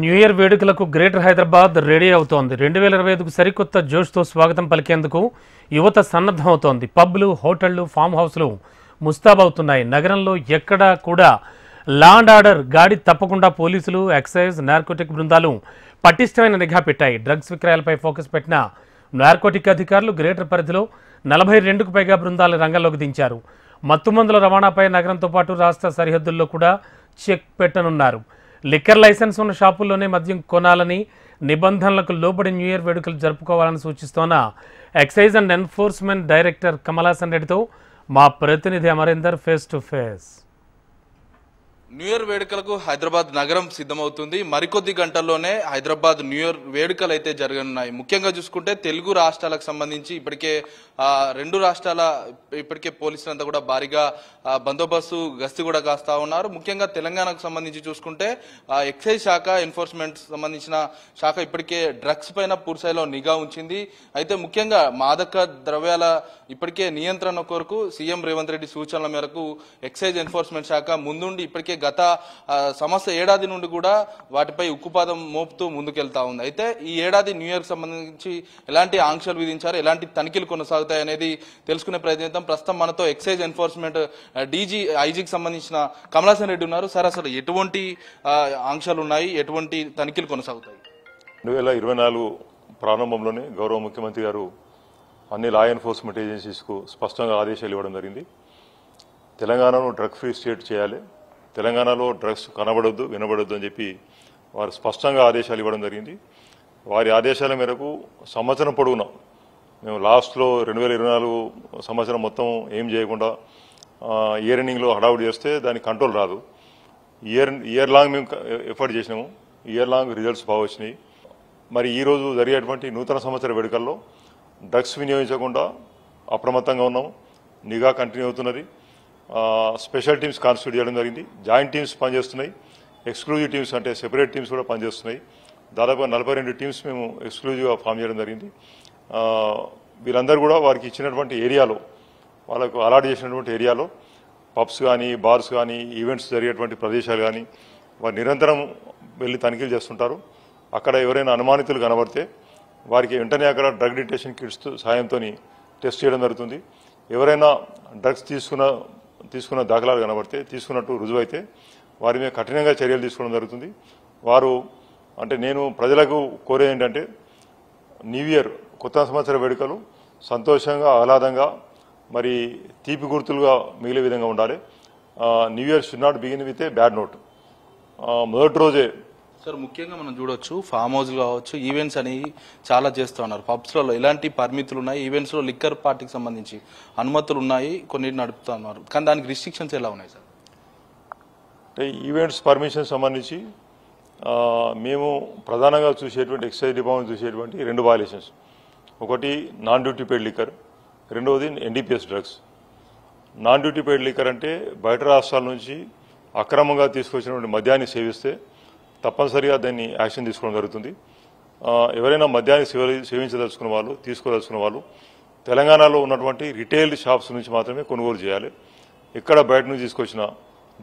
New year వేడుకలకు greater Hyderabad ready అవుతోంది. 2025కు సరికొత్త జోష్తో స్వాగతం పలికేందుకు యువత సన్నద్ధమవుతోంది. పబ్లు, హోటళ్లు, ఫామ్ హౌస్లు ముస్తాబవుతున్నాయి. నగరంలో ఎక్కడా కూడా లా అండ్ ఆర్డర్ గాడి తప్పకుండా పోలీసులు, ఎక్సైజ్, నార్కోటిక్ బృందాలు పటిష్టమైన నిఘా పెట్టాయి. డ్రగ్స్ విక్రయాలపై ఫోకస్ పెట్టిన నార్కోటిక్ అధికారులు గ్రేటర్ పరిధిలో 42కు పైగా బృందాలు రంగంలోకి దించారు. మత్తుమందుల రవాణాపై నగరంతో పాటు రాష్ట్ర సరిహద్దుల్లో కూడా చెక్ పెట్టనున్నారు. లిక్కర్ లైసెన్స్ ఉన్న షాపుల్లోనే మద్యం కొనాలని, నిబంధనలకు లోబడి న్యూ ఇయర్ వేడుకలు జరుపుకోవాలని సూచిస్తోన్న excise and enforcement director Kamalasan రెడ్డితో మా ప్రతినిధి Amarender face to face. New year వేడుకలకు హైదరాబాద్ నగరం సిద్ధమవుతుంది. మరికొద్ది గంటల్లోనే హైదరాబాద్ న్యూ ఇయర్ వేడుకలు అయితే జరగనున్నాయి. ముఖ్యంగా చూసుకుంటే తెలుగు రాష్ట్రాలకు సంబంధించి ఇప్పటికే రెండు రాష్ట్రాల ఇప్పటికే పోలీసులంతా కూడా భారీగా బందోబస్తు గస్తీ కూడా కాస్తా ఉన్నారు. ముఖ్యంగా తెలంగాణకు సంబంధించి చూసుకుంటే ఎక్సైజ్ శాఖ, ఎన్ఫోర్స్మెంట్ సంబంధించిన శాఖ ఇప్పటికే డ్రగ్స్ పైన పూర్తిస్థాయిలో నిఘా ఉంచింది. అయితే ముఖ్యంగా మాదక ద్రవ్యాల ఇప్పటికే నియంత్రణ కొరకు సీఎం రేవంత్ రెడ్డి సూచనల మేరకు ఎక్సైజ్ ఎన్ఫోర్స్మెంట్ శాఖ ముందుండి ఇప్పటికే గత సంవత్సర ఏడాది నుండి కూడా వాటిపై ఉక్కుపాదం మోపుతూ ముందుకెళ్తా ఉంది. అయితే ఈ ఏడాది న్యూ ఇయర్ సంబంధించి ఎలాంటి ఆంక్షలు విధించారు, ఎలాంటి తనిఖీలు కొనసాగుతాయి అనేది తెలుసుకునే ప్రయత్నిద్దాం. ప్రస్తుతం మనతో ఎక్సైజ్ ఎన్ఫోర్స్మెంట్ ఐజీకి సంబంధించిన కమలాసన్ రెడ్డి ఉన్నారు. సార్, అసలు ఎటువంటి ఆంక్షలు ఉన్నాయి, ఎటువంటి తనిఖీలు కొనసాగుతాయి? 2024 ప్రారంభంలోనే గౌరవ ముఖ్యమంత్రి గారు అన్ని లా ఎన్ఫోర్స్మెంట్ ఏజెన్సీస్కు స్పష్టంగా ఆదేశాలు ఇవ్వడం జరిగింది. తెలంగాణను డ్రగ్ ఫ్రీ స్టేట్ చేయాలి, తెలంగాణలో డ్రగ్స్ కనబడొద్దు, వినబడొద్దు అని చెప్పి వారు స్పష్టంగా ఆదేశాలు ఇవ్వడం జరిగింది. వారి ఆదేశాల మేరకు సంవత్సరం పొడవునా మేము లాస్ట్లో 2024 సంవత్సరం మొత్తం ఏం చేయకుండా ఇయర్ ఎండింగ్లో హడావుడి చేస్తే దానికి కంట్రోల్ రాదు. ఇయర్ లాంగ్ మేము ఎఫర్ట్ చేసినాము, ఇయర్ లాంగ్ రిజల్ట్స్ బాగా వచ్చినాయి. మరి ఈరోజు జరిగేటువంటి నూతన సంవత్సర వేడుకల్లో డ్రగ్స్ వినియోగించకుండా అప్రమత్తంగా ఉన్నాము. నిఘా కంటిన్యూ అవుతున్నది. స్పెషల్ టీమ్స్ కాన్స్టిట్యూట్ చేయడం జరిగింది. జాయింట్ టీమ్స్ పనిచేస్తున్నాయి. ఎక్స్క్లూజివ్ టీమ్స్ అంటే సెపరేట్ టీమ్స్ కూడా పనిచేస్తున్నాయి. దాదాపు 42 టీమ్స్ మేము ఎక్స్క్లూజివ్గా ఫామ్ చేయడం జరిగింది. వీరందరూ కూడా వారికి ఇచ్చినటువంటి ఏరియాలో, వాళ్ళకు అలాట్ చేసినటువంటి ఏరియాలో పబ్స్ కానీ, బార్స్ కానీ, ఈవెంట్స్ జరిగేటువంటి ప్రదేశాలు కానీ వారు నిరంతరం వెళ్ళి తనిఖీలు చేస్తుంటారు. అక్కడ ఎవరైనా అనుమానితులు కనబడితే వారికి వెంటనే అక్కడ డ్రగ్ డిటెక్షన్ కిట్స్ సాయంతో టెస్ట్ చేయడం జరుగుతుంది. ఎవరైనా డ్రగ్స్ తీసుకున్న దాఖలాలు కనబడితే, తీసుకున్నట్టు రుజువైతే వారి మీద కఠినంగా చర్యలు తీసుకోవడం జరుగుతుంది. వారు అంటే నేను ప్రజలకు కోరేది ఏంటంటే న్యూ ఇయర్ కొత్త సంవత్సర వేడుకలు సంతోషంగా, ఆహ్లాదంగా, మరి తీపి గుర్తులుగా మిగిలే విధంగా ఉండాలి. New year should not begin with a bad note. మొదటి రోజే సార్, ముఖ్యంగా మనం చూడొచ్చు ఫామ్ హౌస్ కావచ్చు, ఈవెంట్స్ అనేవి చాలా చేస్తూ ఉన్నారు. పబ్స్లలో ఎలాంటి పరిమితులు ఉన్నాయి, ఈవెంట్స్లో లిక్కర్ పార్టీకి సంబంధించి అనుమతులు ఉన్నాయి, కొన్నిటిని నడుపుతూ ఉన్నారు. కానీ దానికి రిస్ట్రిక్షన్స్ ఎలా ఉన్నాయి సార్? అంటే ఈవెంట్స్ పర్మిషన్ సంబంధించి మేము ప్రధానంగా చూసేటువంటి ఎక్సైజ్ డిపార్ట్మెంట్ చూసేటువంటి 2 వయలేషన్స్. ఒకటి నాన్ డ్యూటీ పెయిడ్ లిక్కర్, రెండవది NDPS drugs. Non duty paid liquor అంటే బయట రాష్ట్రాల నుంచి అక్రమంగా తీసుకొచ్చినటువంటి మద్యాన్ని సేవిస్తే తప్పనిసరిగా దాన్ని యాక్షన్ తీసుకోవడం జరుగుతుంది. ఎవరైనా మద్యాన్ని సేవించదలుచుకున్న వాళ్ళు, తీసుకోదలుచుకున్న వాళ్ళు తెలంగాణలో ఉన్నటువంటి రిటైల్ షాప్స్ నుంచి మాత్రమే కొనుగోలు చేయాలి. ఎక్కడ బయట నుంచి తీసుకొచ్చిన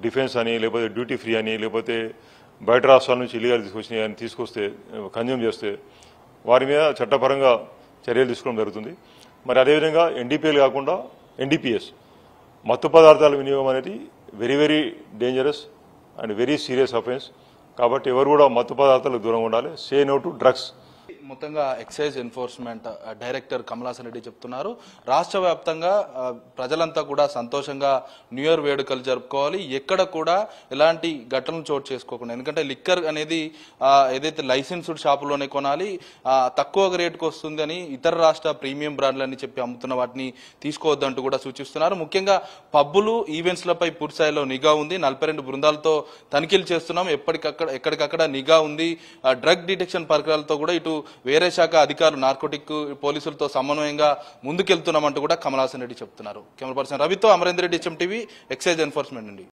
డిఫెన్స్ అని, లేకపోతే డ్యూటీ ఫ్రీ అని, లేకపోతే బయట రాష్ట్రాల నుంచి ఇల్లీగల్ తీసుకొచ్చినాయి అని తీసుకొస్తే, కన్జ్యూమ్ చేస్తే వారి మీద చట్టపరంగా చర్యలు తీసుకోవడం జరుగుతుంది. మరి అదేవిధంగా ఎన్డీపీఎల్ కాకుండా ఎన్డీపీఎస్ మత్తు పదార్థాల వినియోగం అనేది very very dangerous and very serious offence. కాబట్టి ఎవరు కూడా మత్తు పదార్థాలకు దూరంగా ఉండాలి. Say no to drugs. మొత్తంగా excise enforcement director Kamalasan Reddy చెప్తున్నారు, రాష్ట్ర వ్యాప్తంగా ప్రజలంతా కూడా సంతోషంగా న్యూ ఇయర్ వేడుకలు జరుపుకోవాలి, ఎక్కడ కూడా ఎలాంటి ఘటనలు చోటు చేసుకోకుండా. ఎందుకంటే లిక్కర్ అనేది ఏదైతే లైసెన్స్డ్ షాపులోనే కొనాలి, తక్కువ రేటుకు వస్తుంది అని ఇతర రాష్ట్ర ప్రీమియం బ్రాండ్లని చెప్పి అమ్ముతున్న వాటిని తీసుకోవద్దంటూ కూడా సూచిస్తున్నారు. ముఖ్యంగా పబ్బులు, ఈవెంట్స్లపై పూర్తిస్థాయిలో నిఘా ఉంది. 42 బృందాలతో తనిఖీలు చేస్తున్నాం. ఎక్కడికక్కడ నిఘా ఉంది. డ్రగ్ డిటెక్షన్ పరికరాలతో కూడా ఇటు వేరే శాఖ అధికారులు, నార్కోటిక్ పోలీసులతో సమన్వయంగా ముందుకెళ్తున్నామంటూ కూడా కమలాసన్ రెడ్డి చెప్తున్నారు. కెమెరా పర్సన్ రవితో Amarender Reddy, HM TV, excise enforcement నుండి.